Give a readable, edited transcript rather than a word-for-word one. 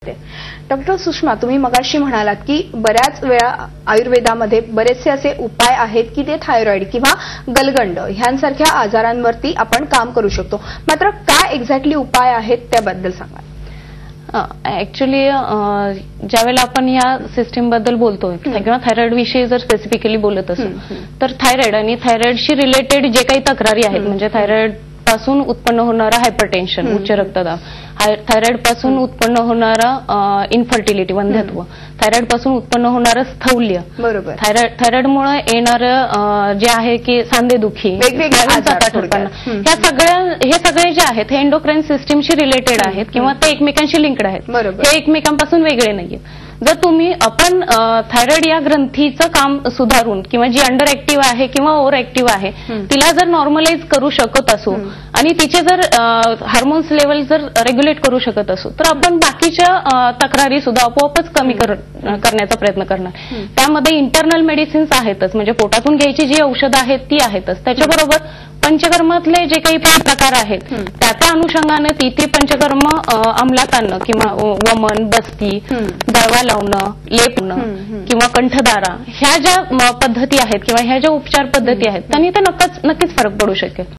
Doctor Sushma, तुम्ही मगाशी म्हणालात की बऱ्याच वेळा आयुर्वेदामध्ये बरेचसे असे उपाय आहेत की ते थायरॉइड किंवा गलगंड ह्यांसारख्या आजारांवरती आपण काम करू शकतो. मात्र काय एक्झॅक्टली उपाय आहेत त्याबद्दल सांगा. ऍक्च्युली ज्यावेळेला आपण या सिस्टीम बद्दल बोलतोय किंवा थायरॉइड विषयी जर स्पेसिफिकली बोलत असो तर थायरॉइड आणि थायरॉइडशी रिलेटेड जे काही तक्रारी आहेत म्हणजे थायरॉइड पासून उत्पन्न होणारा हायपरटेन्शन उच्च रक्तदाब, थायरॉइड पासून उत्पन्न होणारा इन्फर्टिलिटी वंध्यत्व, थायरॉइड पासून उत्पन्न होणारं स्थौल्य, बरोबर, थायरॉइडमुळे येणारं जे आहे की सांधेदुखी, हे सगळे जे आहेत हे एंडोक्राईन सिस्टीमशी रिलेटेड आहेत किंवा ते एकमेकांशी लिंक्ड आहेत. हे एकमेकांपासून वेगळे नाहीये. जर तुम्ही आपण थायरॉइड या ग्रंथीचं काम सुधारून किंवा जी अंडर ऍक्टिव्ह आहे किंवा ओव्हर ऍक्टिव्ह आहे तिला जर नॉर्मलाइज करू शकत असो आणि तिचे जर हार्मोन्स लेवल जर रेग्युलेट करू शकत असो तर आपण बाकीच्या तक्रारी सुद्धा आपोआपच कमी करण्याचा प्रयत्न करणार. त्यामध्ये इंटरनल मेडिसिन्स आहेतच, म्हणजे पोटातून घ्यायची जी औषधं आहेत ती आहेतच. त्याच्याबरोबर पंचकर्मातले जे काही प्रकार आहेत त्या अनुषंगाने ती पंचकर्म अंमलात आणणं किंवा वमन, बस्ती, दळवा लावणं, लेपणं किंवा कंठदारा ह्या ज्या पद्धती आहेत किंवा ह्या ज्या उपचार पद्धती आहेत त्यांनी तर नक्कीच फरक पडू शकेल.